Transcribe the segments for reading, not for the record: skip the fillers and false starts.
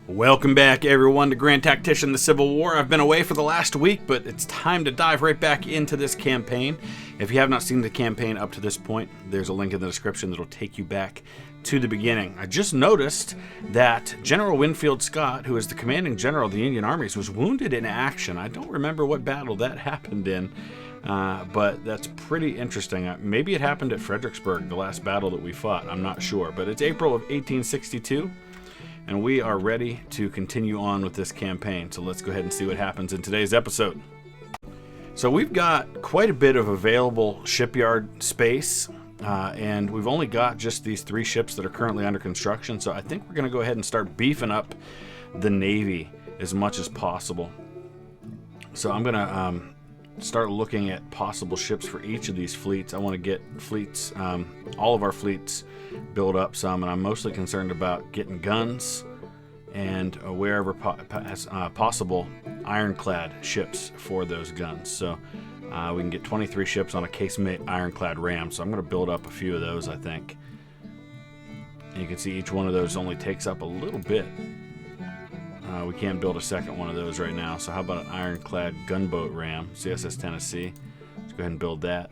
Welcome back, everyone, to Grand Tactician, the Civil War. I've been away for the last week, but it's time to dive right back into this campaign. If you have not seen the campaign up to this point, there's a link in the description that'll take you back to the beginning. I just noticed that General Winfield Scott, who is the commanding general of the Union armies, was wounded in action. I don't remember what battle that happened in, but that's pretty interesting. Maybe it happened at Fredericksburg, the last battle that we fought. I'm not sure, but it's April of 1862. And we are ready to continue on with this campaign. So let's go ahead and see what happens in today's episode. So we've got quite a bit of available shipyard space. And we've only got just these 3 ships that are currently under construction. So I think we're going to go ahead and start beefing up the Navy as much as possible. So I'm going to start looking at possible ships for each of these fleets. I want to get fleets, all of our fleets, build up some, and I'm mostly concerned about getting guns and wherever possible ironclad ships for those guns. So we can get 23 ships on a casemate ironclad ram, so I'm going to build up a few of those, I think. And you can see each one of those only takes up a little bit. We can't build a second one of those right now, so how about an ironclad gunboat ram, CSS Tennessee. Let's go ahead and build that.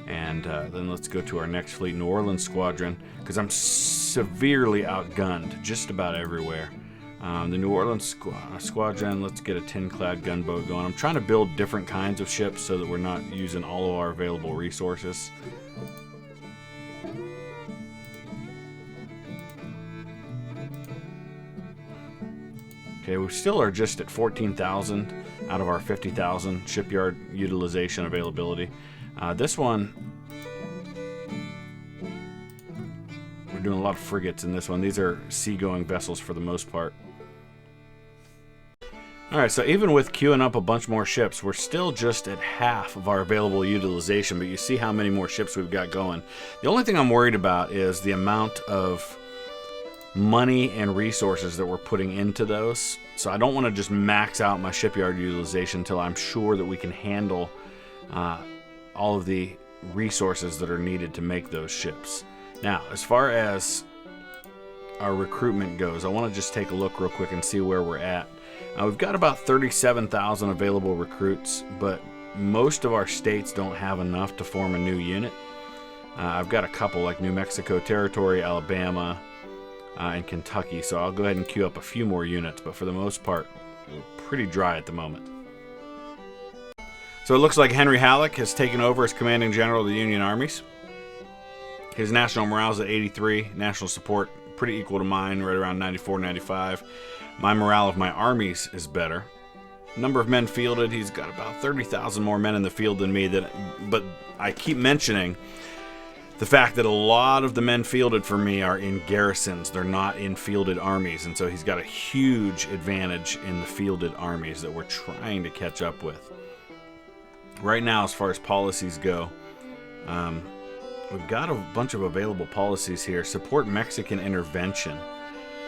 And then let's go to our next fleet, New Orleans Squadron, because I'm severely outgunned just about everywhere. The New Orleans Squadron, let's get a tin-clad gunboat going. I'm trying to build different kinds of ships so that we're not using all of our available resources. Okay, we still are just at 14,000 out of our 50,000 shipyard utilization availability. This one, we're doing a lot of frigates in this one. These are seagoing vessels for the most part. Alright, so even with queuing up a bunch more ships, we're still just at half of our available utilization, but you see how many more ships we've got going. The only thing I'm worried about is the amount of money and resources that we're putting into those. So I don't want to just max out my shipyard utilization until I'm sure that we can handle all of the resources that are needed to make those ships. Now, as far as our recruitment goes, I want to just take a look real quick and see where we're at. We've got about 37,000 available recruits, but most of our states don't have enough to form a new unit. I've got a couple like New Mexico Territory, Alabama, and Kentucky, so I'll go ahead and queue up a few more units, but for the most part, we're pretty dry at the moment. So it looks like Henry Halleck has taken over as commanding general of the Union armies. His national morale is at 83, national support pretty equal to mine, right around 94, 95. My morale of my armies is better. Number of men fielded, he's got about 30,000 more men in the field than me, but I keep mentioning the fact that a lot of the men fielded for me are in garrisons. They're not in fielded armies, and so he's got a huge advantage in the fielded armies that we're trying to catch up with. Right now, as far as policies go, we've got a bunch of available policies here. Support Mexican intervention.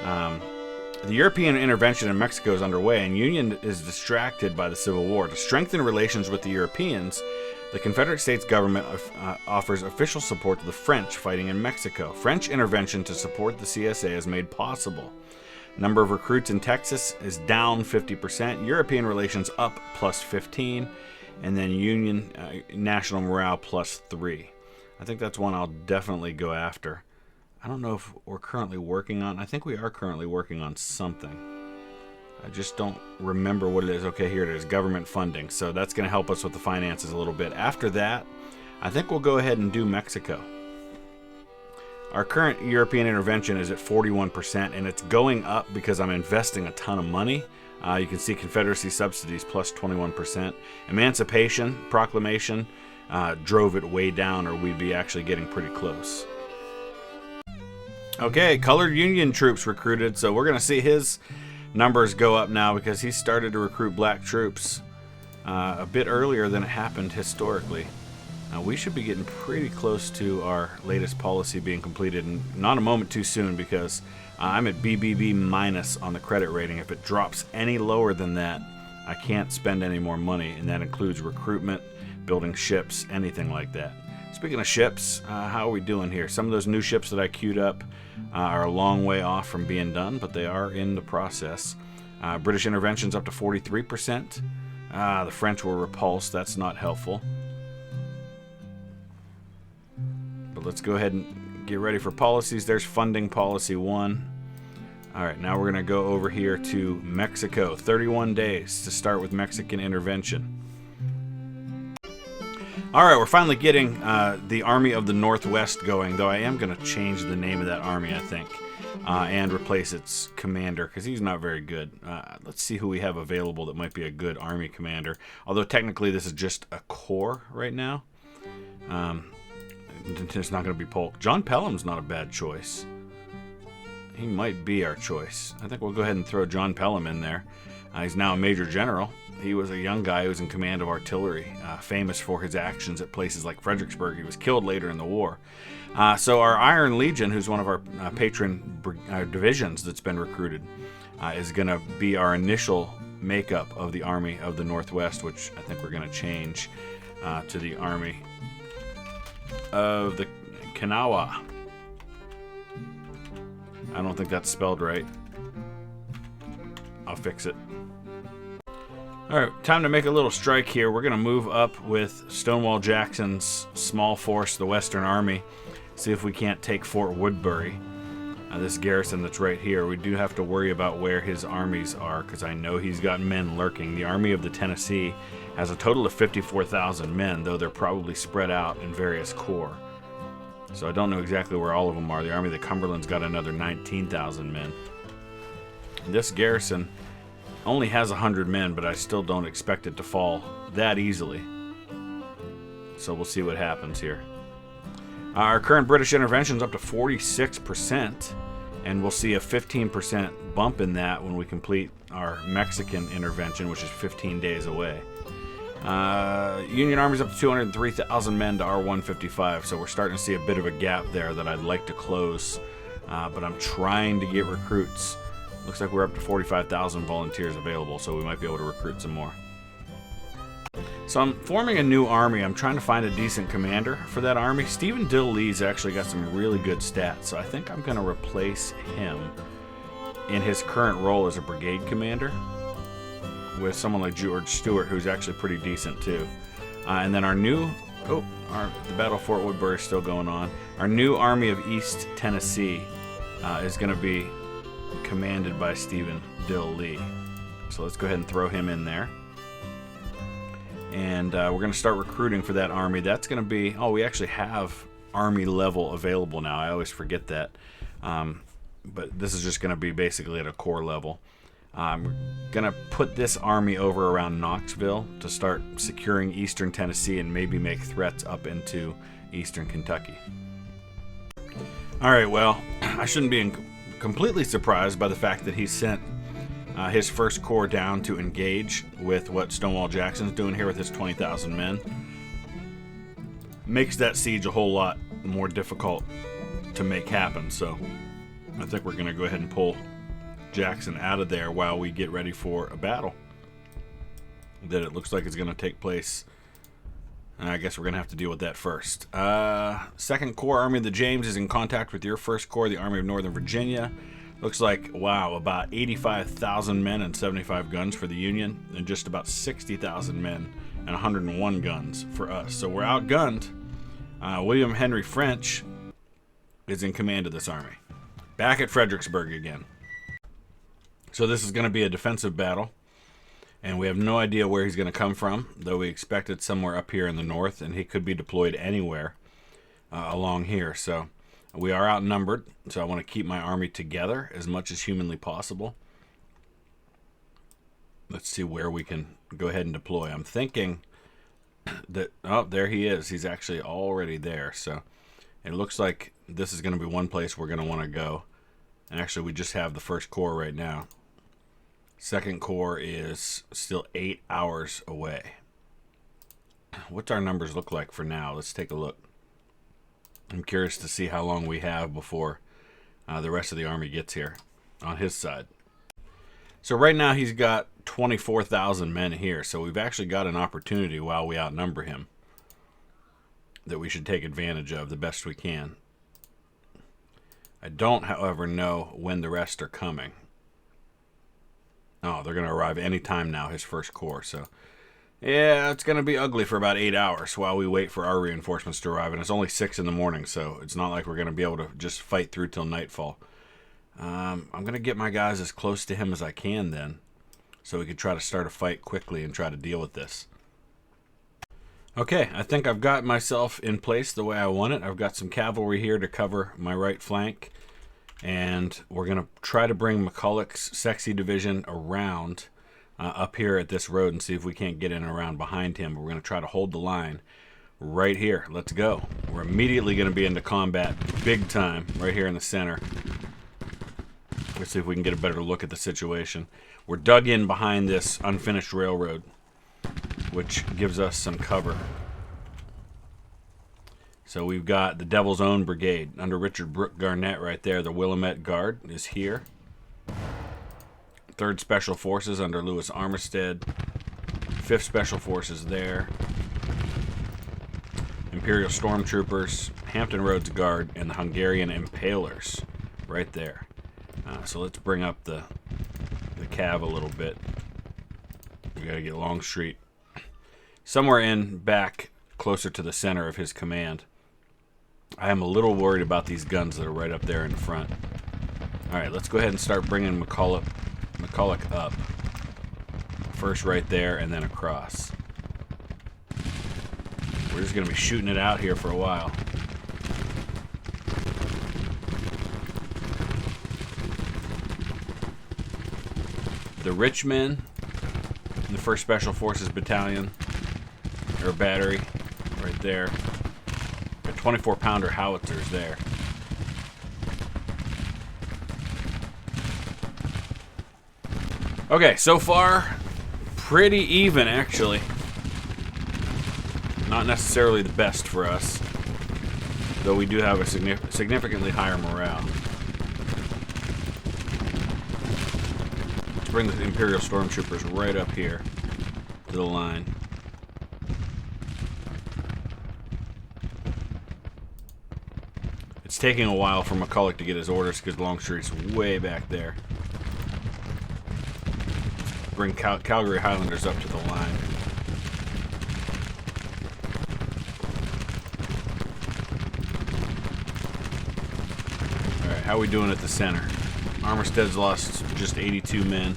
The European intervention in Mexico is underway, and Union is distracted by the Civil War. To strengthen relations with the Europeans, the Confederate States government offers official support to the French fighting in Mexico. French intervention to support the CSA is made possible. Number of recruits in Texas is down 50%. European relations up plus 15. And then Union national morale plus 3. I think that's one I'll definitely go after. I don't know if we're currently working on. I think we are currently working on something. I just don't remember what it is. Okay, here it is, government funding. So that's going to help us with the finances a little bit. After that, I think we'll go ahead and do Mexico. Our current European intervention is at 41%, and it's going up because I'm investing a ton of money. You can see Confederacy subsidies plus 21%. Emancipation Proclamation drove it way down, or we'd be actually getting pretty close. Okay, colored Union troops recruited, so we're going to see his numbers go up now because he started to recruit black troops a bit earlier than it happened historically. We should be getting pretty close to our latest policy being completed, and not a moment too soon because I'm at BBB minus on the credit rating. If it drops any lower than that, I can't spend any more money, and that includes recruitment, building ships, anything like that. Speaking of ships, how are we doing here? Some of those new ships that I queued up are a long way off from being done, but they are in the process. British intervention's up to 43%. The French were repulsed. That's not helpful. But let's go ahead and get ready for policies. There's funding policy 1. All right, now we're going to go over here to Mexico. 31 days to start with Mexican intervention. All right, we're finally getting the Army of the Northwest going, though I am going to change the name of that army, I think, and replace its commander, because he's not very good. Let's see who we have available that might be a good army commander, although technically this is just a corps right now. It's not going to be Polk. John Pelham's not a bad choice. He might be our choice. I think we'll go ahead and throw John Pelham in there. He's now a major general. He was a young guy who was in command of artillery, famous for his actions at places like Fredericksburg. He was killed later in the war. So our Iron Legion, who's one of our patron divisions that's been recruited, is going to be our initial makeup of the Army of the Northwest, which I think we're going to change to the Army of the Kanawha. I don't think that's spelled right. I'll fix it. Alright, time to make a little strike here. We're going to move up with Stonewall Jackson's small force, the Western Army. See if we can't take Fort Woodbury. This garrison that's right here. We do have to worry about where his armies are, because I know he's got men lurking. The Army of the Tennessee has a total of 54,000 men, though they're probably spread out in various corps. So I don't know exactly where all of them are. The Army of the Cumberland's got another 19,000 men. This garrison only has 100 men, but I still don't expect it to fall that easily. So we'll see what happens here. Our current British intervention is up to 46%, and we'll see a 15% bump in that when we complete our Mexican intervention, which is 15 days away. Union Army's up to 203,000 men to our 155, so we're starting to see a bit of a gap there that I'd like to close, but I'm trying to get recruits. Looks like we're up to 45,000 volunteers available, so we might be able to recruit some more. So I'm forming a new army. I'm trying to find a decent commander for that army. Stephen Dill Lee's actually got some really good stats, so I think I'm going to replace him in his current role as a brigade commander with someone like George Stewart, who's actually pretty decent too. And then our new, the Battle of Fort Woodbury is still going on. Our new Army of East Tennessee is going to be commanded by Stephen Dill Lee. So let's go ahead and throw him in there. And we're going to start recruiting for that army. That's going to be, we actually have army level available now. I always forget that. But this is just going to be basically at a corps level. I'm going to put this army over around Knoxville to start securing eastern Tennessee and maybe make threats up into eastern Kentucky. All right, well, I shouldn't be completely surprised by the fact that he sent his first corps down to engage with what Stonewall Jackson's doing here with his 20,000 men. Makes that siege a whole lot more difficult to make happen, so I think we're going to go ahead and pull Jackson out of there while we get ready for a battle that it looks like is going to take place. I guess we're going to have to deal with that first. Second Corps, Army of the James, is in contact with your First Corps, the Army of Northern Virginia. Looks like, wow, about 85,000 men and 75 guns for the Union, and just about 60,000 men and 101 guns for us. So we're outgunned. William Henry French is in command of this army. Back at Fredericksburg again. So this is going to be a defensive battle, and we have no idea where he's going to come from, though we expect it somewhere up here in the north, and he could be deployed anywhere along here. So we are outnumbered, so I want to keep my army together as much as humanly possible. Let's see where we can go ahead and deploy. I'm thinking that, there he is. He's actually already there, so it looks like this is going to be one place we're going to want to go. And actually, we just have the First Corps right now. Second Corps is still 8 hours away. What's our numbers look like for now? Let's take a look. I'm curious to see how long we have before the rest of the army gets here on his side. So right now he's got 24,000 men here, so we've actually got an opportunity while we outnumber him that we should take advantage of the best we can. I don't, however, know when the rest are coming. Oh, they're going to arrive any time now, his first corps. So, yeah, it's going to be ugly for about 8 hours while we wait for our reinforcements to arrive. And it's only 6 in the morning, so it's not like we're going to be able to just fight through till nightfall. I'm going to get my guys as close to him as I can then, so we could try to start a fight quickly and try to deal with this. Okay, I think I've got myself in place the way I want it. I've got some cavalry here to cover my right flank, and we're going to try to bring McCulloch's sexy division around up here at this road and see if we can't get in and around behind him. But we're going to try to hold the line right here. Let's go. We're immediately going to be into combat big time right here in the center. Let's see if we can get a better look at the situation. We're dug in behind this unfinished railroad, which gives us some cover. So we've got the Devil's Own Brigade under Richard Brooke Garnett right there. The Willamette Guard is here. 3rd Special Forces under Lewis Armistead. 5th Special Forces there. Imperial Stormtroopers, Hampton Roads Guard, and the Hungarian Impalers right there. So let's bring up the cav a little bit. We got to get Longstreet somewhere in back closer to the center of his command. I am a little worried about these guns that are right up there in front. Alright, let's go ahead and start bringing McCulloch up. First right there and then across. We're just going to be shooting it out here for a while. The Richmond, the 1st Special Forces Battalion, or battery, right there. Got 24-pounder howitzers there. Okay, so far, pretty even, actually. Not necessarily the best for us, though we do have a significantly higher morale. Let's bring the Imperial Stormtroopers right up here to the line. It's taking a while for McCulloch to get his orders because Longstreet's way back there. Bring Calgary Highlanders up to the line. Alright, how are we doing at the center? Armistead's lost just 82 men.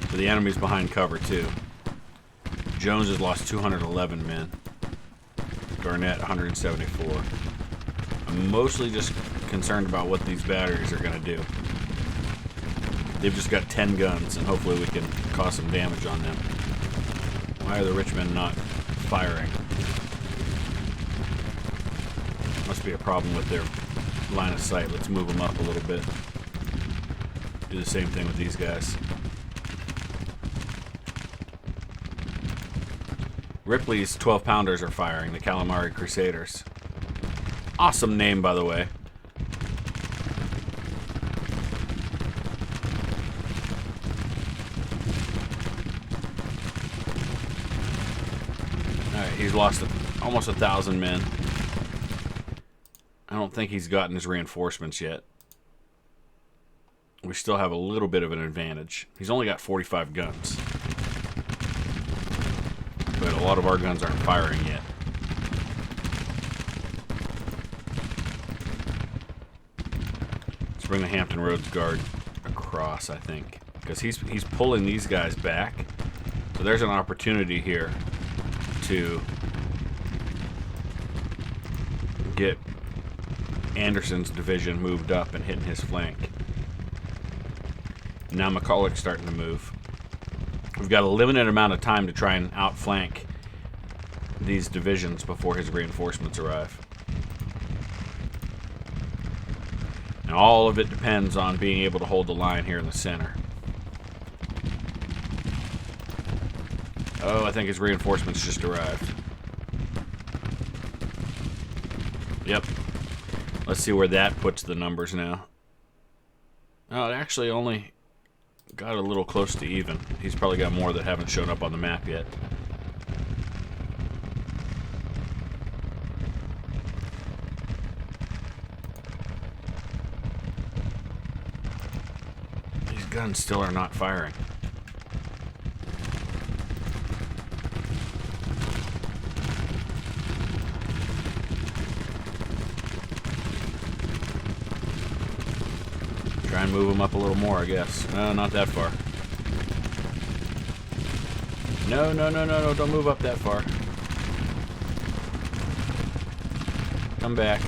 But the enemy's behind cover too. Jones has lost 211 men. Garnett 174. I'm mostly just concerned about what these batteries are going to do. They've just got 10 guns, and hopefully we can cause some damage on them. Why are the Richmond not firing? Must be a problem with their line of sight. Let's move them up a little bit. Do the same thing with these guys. Ripley's 12-pounders are firing, the Calamari Crusaders. Awesome name, by the way. Alright, he's lost almost 1,000 men. I don't think he's gotten his reinforcements yet. We still have a little bit of an advantage. He's only got 45 guns. But a lot of our guns aren't firing yet. Let's bring the Hampton Roads Guard across, I think. Because he's pulling these guys back. So there's an opportunity here to get Anderson's division moved up and hitting his flank. Now McCulloch's starting to move. We've got a limited amount of time to try and outflank these divisions before his reinforcements arrive. And all of it depends on being able to hold the line here in the center. Oh, I think his reinforcements just arrived. Yep. Let's see where that puts the numbers now. Oh, it actually only got a little close to even. He's probably got more that haven't shown up on the map yet. Guns still are not firing. Try and move them up a little more, I guess. No, not that far. No, no, no, no, no, don't move up that far. Come back.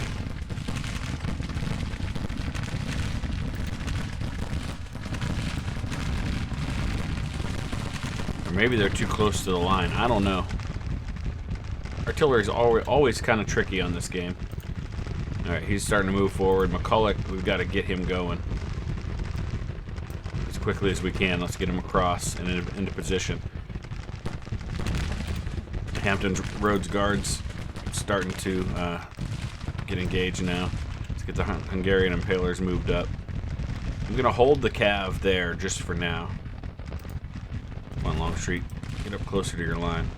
Or maybe they're too close to the line. I don't know. Artillery's always kind of tricky on this game. Alright, he's starting to move forward. McCulloch, we've got to get him going as quickly as we can. Let's get him across and into position. Hampton Roads Guards starting to get engaged now. Let's get the Hungarian Impalers moved up. I'm going to hold the cav there just for now. Come on, Longstreet. Get up closer to your line.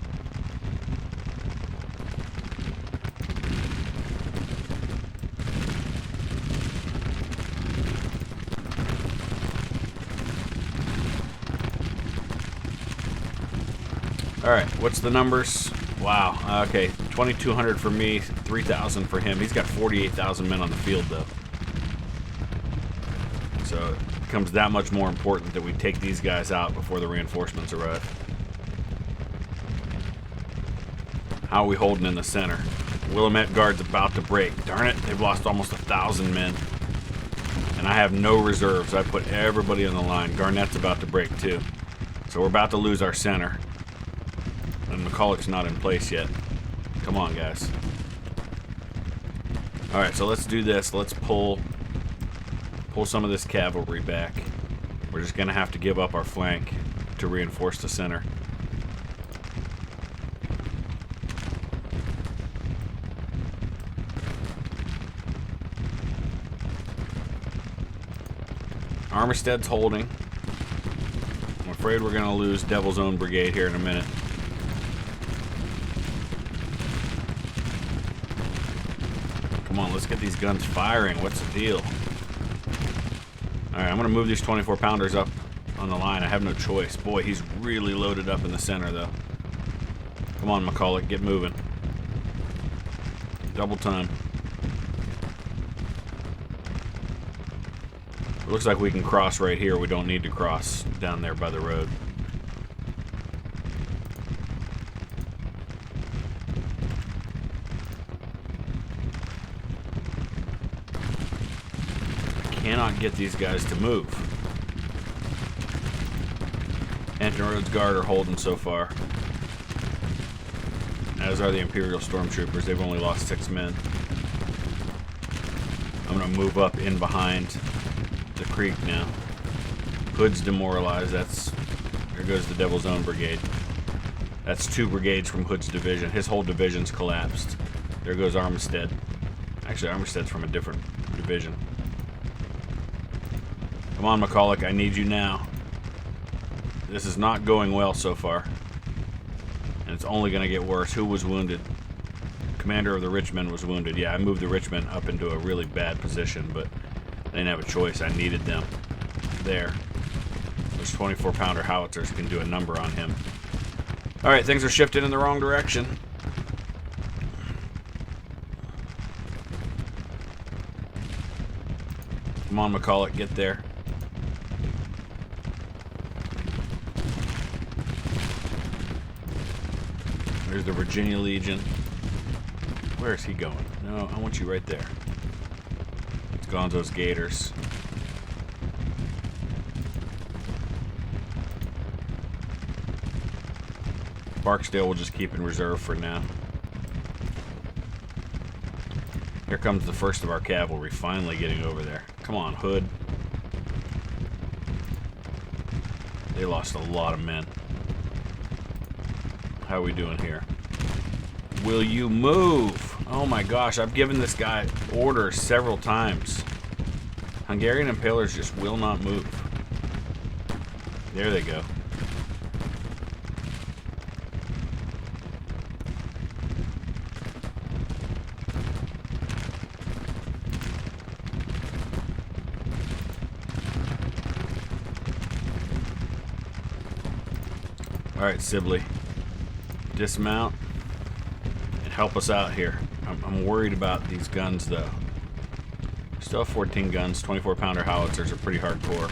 Alright, what's the numbers? Wow, okay, 2,200 for me, 3,000 for him. He's got 48,000 men on the field, though. So it becomes that much more important that we take these guys out before the reinforcements arrive. How are we holding in the center? Willamette Guard's about to break. Darn it, they've lost almost 1,000 men. And I have no reserves. I put everybody on the line. Garnett's about to break, too. So we're about to lose our center. And McCulloch's not in place yet. Come on, guys. Alright, so let's do this. Let's pull some of this cavalry back. We're just going to have to give up our flank to reinforce the center. Armistead's holding. I'm afraid we're going to lose Devil's Own Brigade here in a minute. Come on, let's get these guns firing. What's the deal? Alright, I'm going to move these 24-pounders up on the line. I have no choice. Boy, he's really loaded up in the center, though. Come on, McCulloch, get moving. Double time. It looks like we can cross right here. We don't need to cross down there by the road. Cannot get these guys to move. Hampton Roads Guard are holding so far. As are the Imperial Stormtroopers. They've only lost 6 men. I'm going to move up in behind the creek now. Hood's demoralized. There goes the Devil's Own Brigade. That's 2 brigades from Hood's division. His whole division's collapsed. There goes Armistead. Actually, Armistead's from a different division. Come on, McCulloch, I need you now. This is not going well so far. And it's only going to get worse. Who was wounded? Commander of the Richmond was wounded. Yeah, I moved the Richmond up into a really bad position, but I didn't have a choice. I needed them there. Those 24-pounder howitzers can do a number on him. Alright, things are shifting in the wrong direction. Come on, McCulloch, get there. There's the Virginia Legion. Where is he going? No, I want you right there. It's Gonzo's Gators. Barksdale will just keep in reserve for now. Here comes the first of our cavalry finally getting over there. Come on, Hood. They lost a lot of men. How are we doing here? Will you move? Oh my gosh, I've given this guy orders several times. Hungarian Impalers just will not move. There they go. Alright, Sibley. Dismount and help us out here. I'm worried about these guns, though. Still have 14 guns. 24-pounder howitzers are pretty hardcore.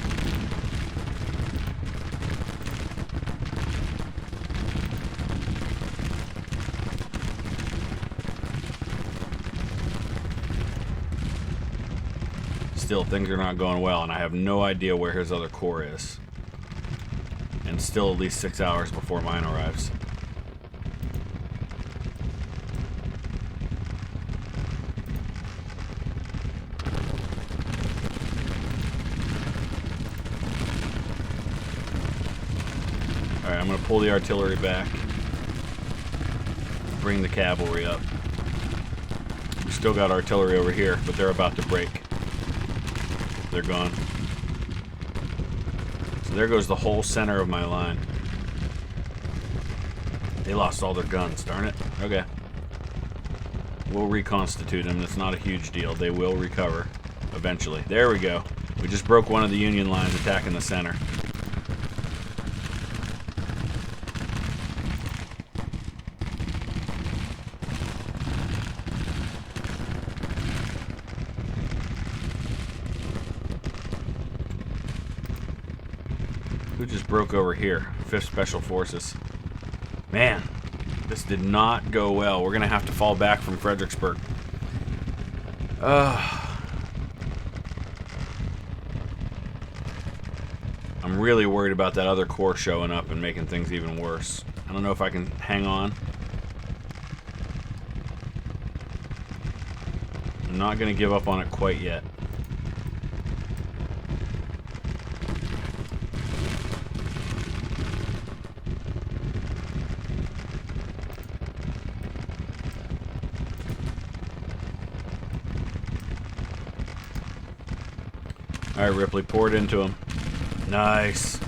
Still, things are not going well, and I have no idea where his other corps is. And still at least 6 hours before mine arrives. Alright, I'm going to pull the artillery back. Bring the cavalry up. We still got artillery over here, but they're about to break. They're gone. So there goes the whole center of my line. They lost all their guns, darn it. Okay. We'll reconstitute them. That's not a huge deal. They will recover eventually. There we go. We just broke one of the Union lines attacking the center. Who just broke over here? 5th Special Forces. Man, this did not go well. We're going to have to fall back from Fredericksburg. I'm really worried about that other corps showing up and making things even worse. I don't know if I can hang on. I'm not going to give up on it quite yet. Alright, Ripley, pour it into him. Nice.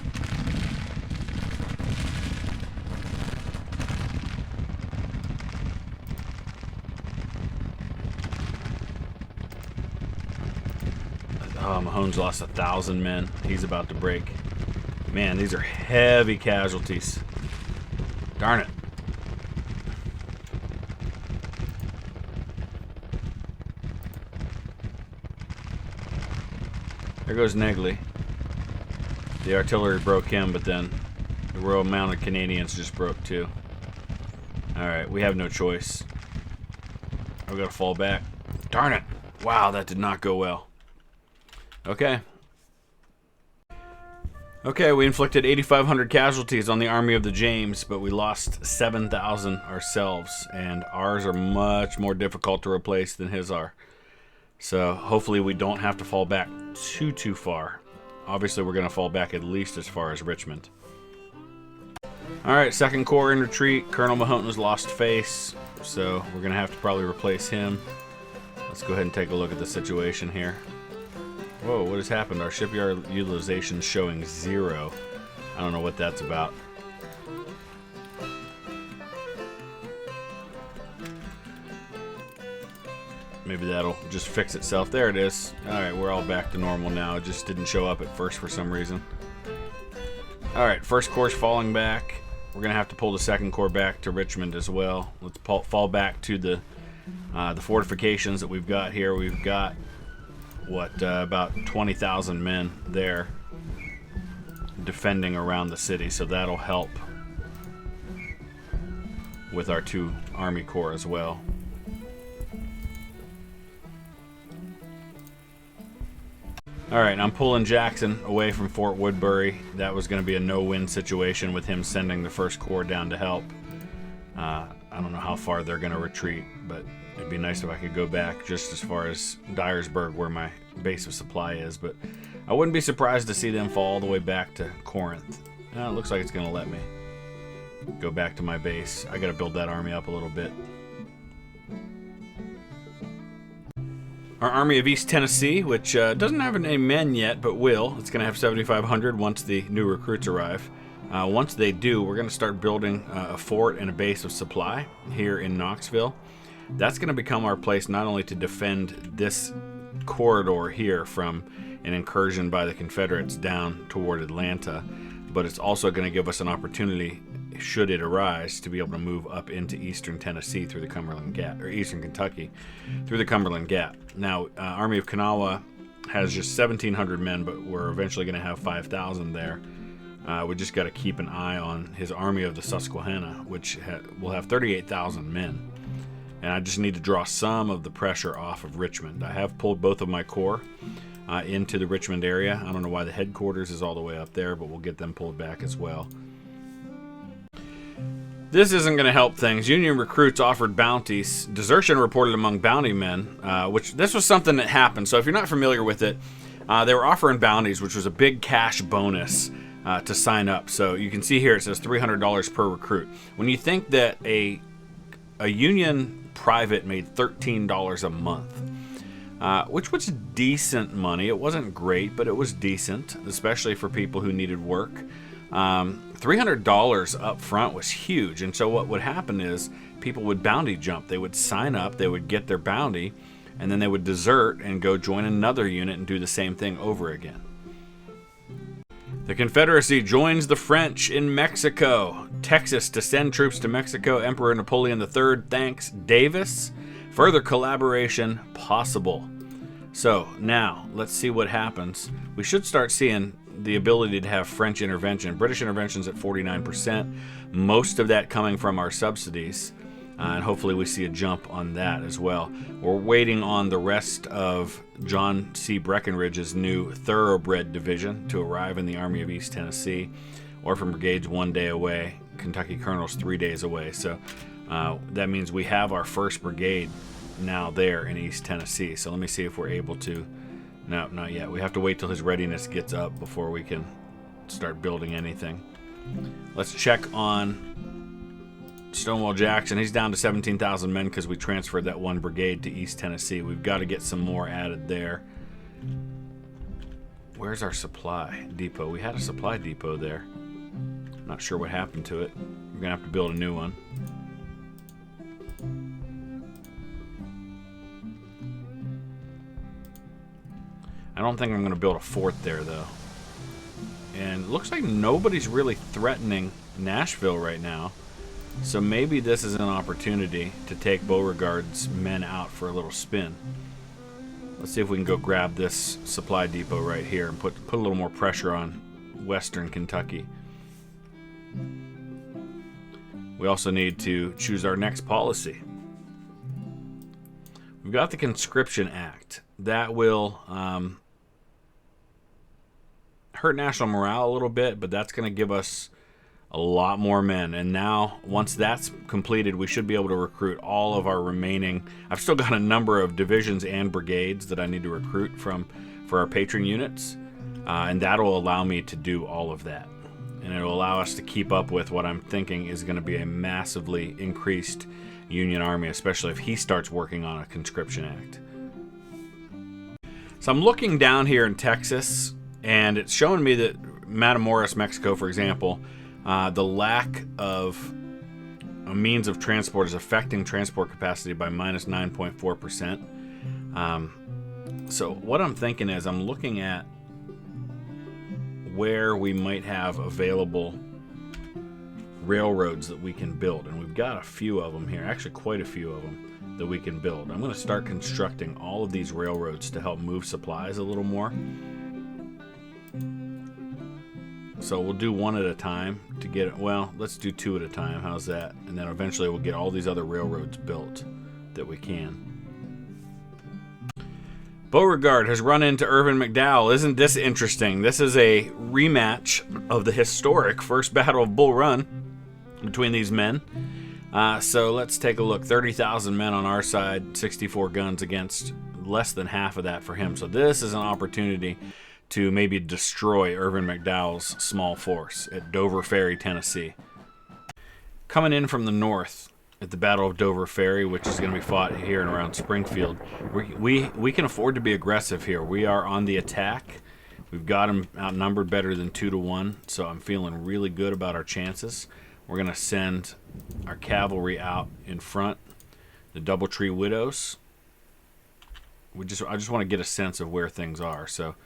Oh, Mahone's lost 1,000 men. He's about to break. Man, these are heavy casualties. Darn it. There goes Negley. The artillery broke him, but then the Royal Mounted Canadians just broke too. Alright, we have no choice. I've got to fall back. Darn it! Wow, that did not go well. Okay. Okay, we inflicted 8,500 casualties on the Army of the James, but we lost 7,000 ourselves, and ours are much more difficult to replace than his are. So hopefully we don't have to fall back too far. Obviously we're going to fall back at least as far as Richmond. Alright, 2nd Corps in retreat. Colonel Mahone has lost face, so we're going to have to probably replace him. Let's go ahead and take a look at the situation here. Whoa, what has happened? Our shipyard utilization is showing 0. I don't know what that's about. Maybe that'll just fix itself. There it is. Alright, we're all back to normal now. It just didn't show up at first for some reason. Alright, 1st Corps falling back. We're going to have to pull the 2nd Corps back to Richmond as well. Let's fall back to the fortifications that we've got here. We've got, what, about 20,000 men there defending around the city, so that'll help with our 2 Army Corps as well. Alright, I'm pulling Jackson away from Fort Woodbury. That was going to be a no-win situation with him sending the 1st Corps down to help. I don't know how far they're going to retreat, but it'd be nice if I could go back just as far as Dyersburg, where my base of supply is. But I wouldn't be surprised to see them fall all the way back to Corinth. It looks like it's going to let me go back to my base. I got to build that army up a little bit. Our Army of East Tennessee, which doesn't have any men yet, but will. It's going to have 7,500 once the new recruits arrive. Once they do, we're going to start building a fort and a base of supply here in Knoxville. That's going to become our place not only to defend this corridor here from an incursion by the Confederates down toward Atlanta, but it's also going to give us an opportunity should it arise, to be able to move up into eastern Tennessee through the Cumberland Gap, or eastern Kentucky through the Cumberland Gap. Now, Army of Kanawha has just 1,700 men, but we're eventually going to have 5,000 there. We just got to keep an eye on his Army of the Susquehanna, which will have 38,000 men. And I just need to draw some of the pressure off of Richmond. I have pulled both of my corps into the Richmond area. I don't know why the headquarters is all the way up there, but we'll get them pulled back as well. This isn't going to help things. Union recruits offered bounties. Desertion reported among bounty men, which this was something that happened. So if you're not familiar with it, they were offering bounties, which was a big cash bonus to sign up. So you can see here it says $300 per recruit. When you think that a Union private made $13 a month, which was decent money. It wasn't great, but it was decent, especially for people who needed work. $300 up front was huge, and so what would happen is people would bounty jump. They would sign up, they would get their bounty, and then they would desert and go join another unit and do the same thing over again. The Confederacy joins the French in Mexico. Texas to send troops to Mexico. Emperor Napoleon III thanks Davis. Further collaboration possible. So now let's see what happens. We should start seeing the ability to have French intervention. British intervention's at 49%. Most of that coming from our subsidies. And hopefully we see a jump on that as well. We're waiting on the rest of John C. Breckinridge's new Thoroughbred Division to arrive in the Army of East Tennessee. Orphan Brigade's 1 day away. Kentucky Colonel's 3 days away. So that means we have our 1st Brigade now there in East Tennessee. So let me see if we're able to... No, not yet. We have to wait till his readiness gets up before we can start building anything. Let's check on Stonewall Jackson. He's down to 17,000 men because we transferred that 1 brigade to East Tennessee. We've got to get some more added there. Where's our supply depot? We had a supply depot there. Not sure what happened to it. We're going to have to build a new one. I don't think I'm going to build a fort there, though. And it looks like nobody's really threatening Nashville right now. So maybe this is an opportunity to take Beauregard's men out for a little spin. Let's see if we can go grab this supply depot right here and put a little more pressure on western Kentucky. We also need to choose our next policy. We've got the Conscription Act. That will hurt national morale a little bit, but that's going to give us a lot more men. And now, once that's completed, we should be able to recruit all of our remaining... I've still got a number of divisions and brigades that I need to recruit for our patron units, and that'll allow me to do all of that. And it'll allow us to keep up with what I'm thinking is going to be a massively increased Union Army, especially if he starts working on a Conscription Act. So I'm looking down here in Texas, and it's showing me that Matamoros, Mexico, for example, the lack of a means of transport is affecting transport capacity by minus 9.4%. So what I'm thinking is I'm looking at where we might have available railroads that we can build, and we've got a few of them here, actually quite a few of them that we can build. I'm going to start constructing all of these railroads to help move supplies a little more. So we'll do one at a time to get it. Well, let's do 2 at a time. How's that? And then eventually we'll get all these other railroads built that we can. Beauregard has run into Irvin McDowell. Isn't this interesting? This is a rematch of the historic First Battle of Bull Run between these men. So let's take a look. 30,000 men on our side, 64 guns against less than half of that for him. So this is an opportunity to maybe destroy Irvin McDowell's small force at Dover Ferry, Tennessee. Coming in from the north at the Battle of Dover Ferry, which is going to be fought here and around Springfield, we can afford to be aggressive here. We are on the attack. We've got them outnumbered better than 2-1, so I'm feeling really good about our chances. We're going to send our cavalry out in front, the Doubletree Widows. I just want to get a sense of where things are. So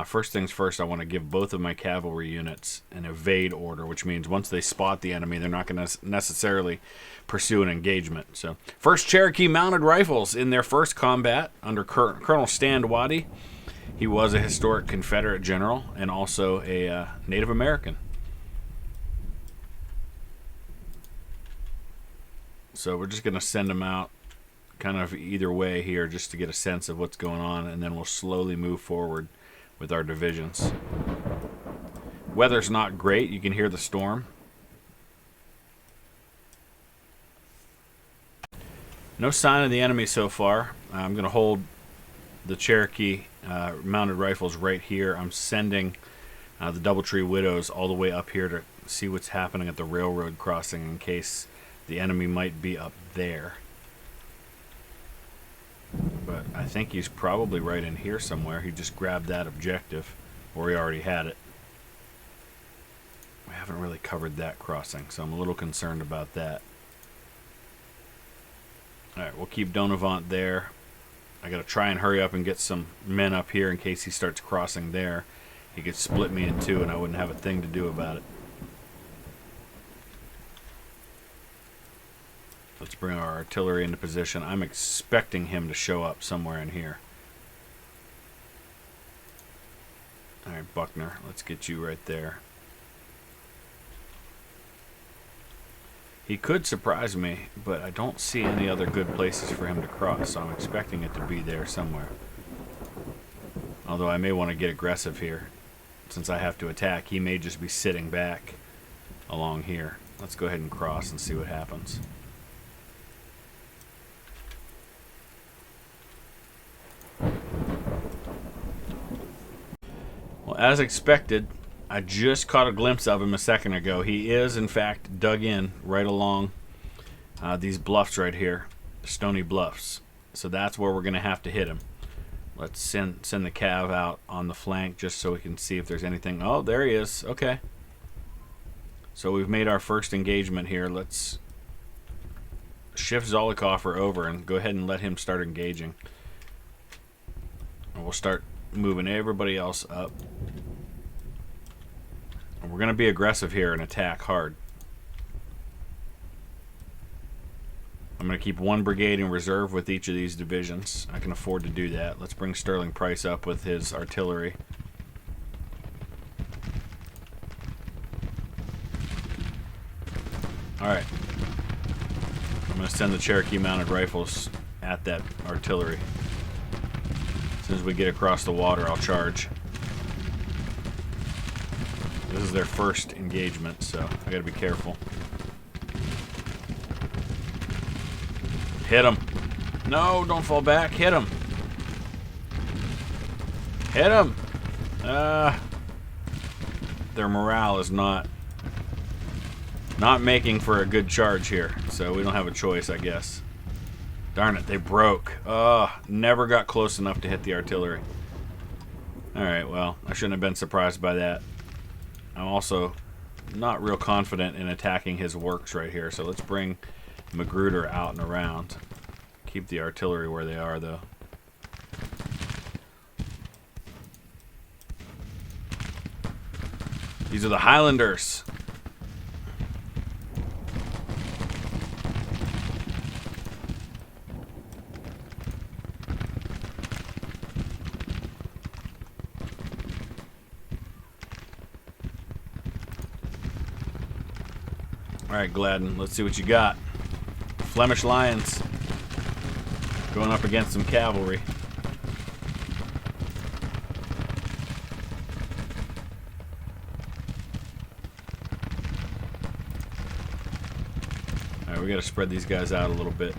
First things first, I want to give both of my cavalry units an evade order, which means once they spot the enemy, they're not going to necessarily pursue an engagement. So, 1st Cherokee Mounted Rifles in their first combat under Colonel Stan Waddy. He was a historic Confederate general and also a Native American. So we're just going to send him out kind of either way here just to get a sense of what's going on, and then we'll slowly move forward with our divisions. Weather's not great. You can hear the storm. No sign of the enemy so far. I'm going to hold the Cherokee Mounted Rifles right here. I'm sending the Doubletree Widows all the way up here to see what's happening at the railroad crossing in case the enemy might be up there. But I think he's probably right in here somewhere. He just grabbed that objective, or he already had it. We haven't really covered that crossing, so I'm a little concerned about that. Alright, we'll keep Donavant there. I gotta try and hurry up and get some men up here in case he starts crossing there. He could split me in two and I wouldn't have a thing to do about it. Let's bring our artillery into position. I'm expecting him to show up somewhere in here. Alright, Buckner, let's get you right there. He could surprise me, but I don't see any other good places for him to cross, so I'm expecting it to be there somewhere. Although I may want to get aggressive here. Since I have to attack, he may just be sitting back along here. Let's go ahead and cross and see what happens. Well, as expected, I just caught a glimpse of him a second ago. He is, in fact, dug in right along these bluffs right here, stony bluffs. So that's where we're going to have to hit him. Let's send the cav out on the flank just so we can see if there's anything. Oh, there he is. Okay. So we've made our first engagement here. Let's shift Zollicoffer over and go ahead and let him start engaging. And we'll start moving everybody else up. And we're going to be aggressive here and attack hard. I'm going to keep one brigade in reserve with each of these divisions. I can afford to do that. Let's bring Sterling Price up with his artillery. Alright. I'm going to send the Cherokee Mounted Rifles at that artillery. As soon as we get across the water, I'll charge. This is their first engagement, so I gotta be careful. Hit him. No, don't fall back. Hit him. Hit him. Their morale is not making for a good charge here, so we don't have a choice, I guess. Darn it, they broke. Never got close enough to hit the artillery. Alright, well, I shouldn't have been surprised by that. I'm also not real confident in attacking his works right here, so let's bring Magruder out and around. Keep the artillery where they are, though. These are the Highlanders. Alright, Gladden, let's see what you got. Flemish Lions going up against some cavalry. Alright, we gotta spread these guys out a little bit.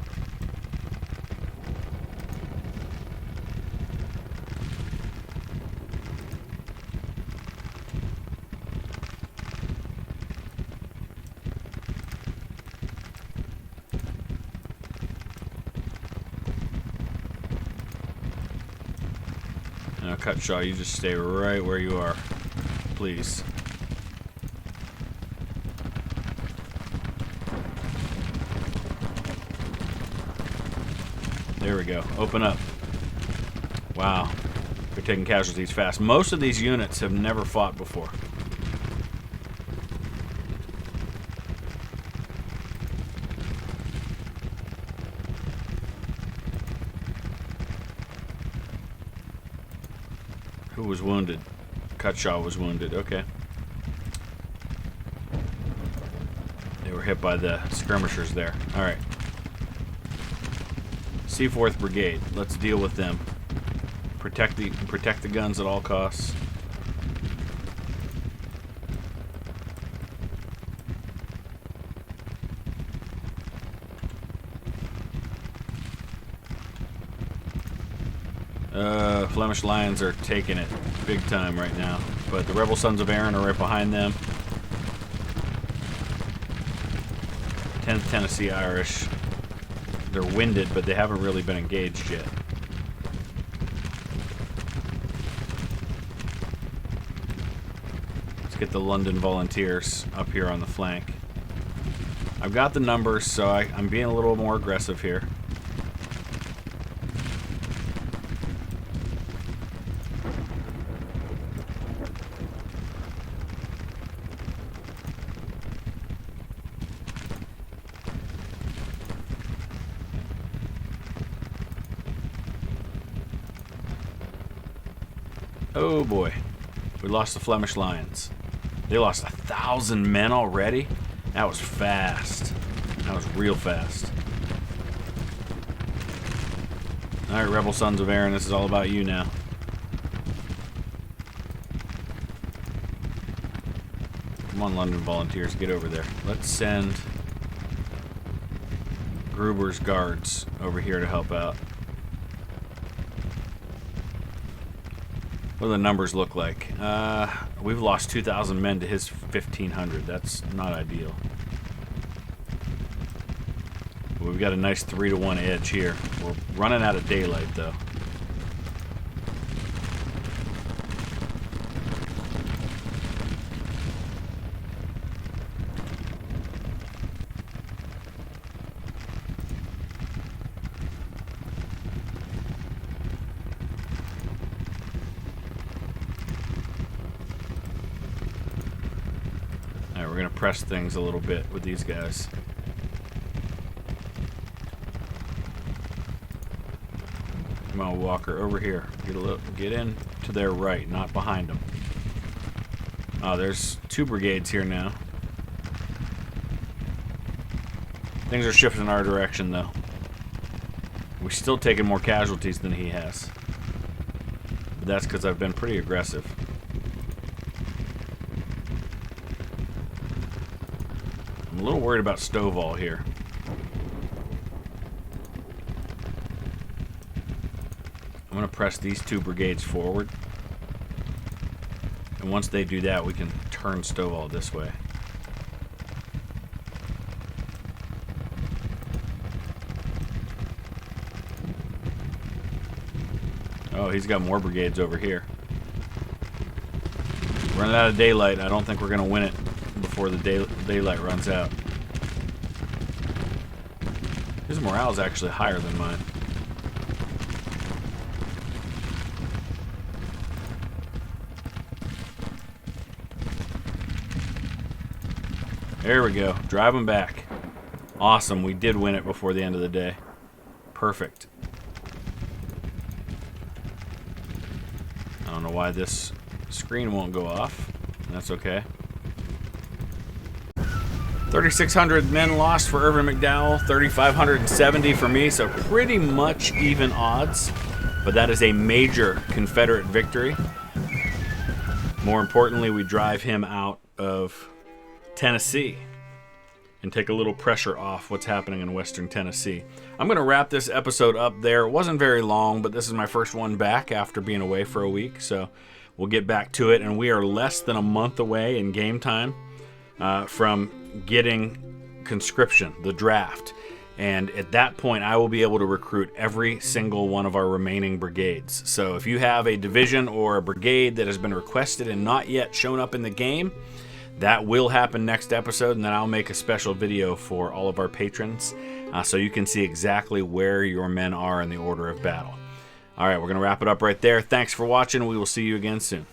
Now, Cutshaw, you just stay right where you are, please. There we go. Open up. Wow. They're taking casualties fast. Most of these units have never fought before. Who was wounded? Cutshaw was wounded. Okay. They were hit by the skirmishers there. Alright. Seaforth Brigade. Let's deal with them. Protect the guns at all costs. Flemish Lions are taking it big time right now, but the Rebel Sons of Erin are right behind them. 10th Tennessee Irish. They're winded, but they haven't really been engaged yet. Let's get the London Volunteers up here on the flank. I've got the numbers, so I'm being a little more aggressive here. Oh boy, we lost the Flemish Lions. They lost 1,000 men already? That was fast. That was real fast. Alright, Rebel Sons of Erin, this is all about you now. Come on, London Volunteers, get over there. Let's send Gruber's guards over here to help out. What do the numbers look like? We've lost 2,000 men to his 1,500. That's not ideal. We've got a nice 3-to-1 edge here. We're running out of daylight, though. We're going to press things a little bit with these guys. Come on, Walker, over here. Get in to their right, not behind them. Oh, there's 2 brigades here now. Things are shifting our direction, though. We're still taking more casualties than he has. But that's because I've been pretty aggressive. I'm a little worried about Stonewall here. I'm going to press these 2 brigades forward. And once they do that, we can turn Stonewall this way. Oh, he's got more brigades over here. Running out of daylight. I don't think we're going to win it before the daylight runs out. His morale is actually higher than mine. There we go. Drive them back. Awesome. We did win it before the end of the day. Perfect. I don't know why this screen won't go off. That's okay. 3,600 men lost for Irvin McDowell, 3,570 for me, so pretty much even odds. But that is a major Confederate victory. More importantly, we drive him out of Tennessee and take a little pressure off what's happening in Western Tennessee. I'm going to wrap this episode up there. It wasn't very long, but this is my first one back after being away for a week, so we'll get back to it. And we are less than a month away in game time from getting conscription, the draft. And at that point, I will be able to recruit every single one of our remaining brigades. So if you have a division or a brigade that has been requested and not yet shown up in the game, that will happen next episode, and then I'll make a special video for all of our patrons so you can see exactly where your men are in the order of battle. All right, we're going to wrap it up right there. Thanks for watching. We will see you again soon.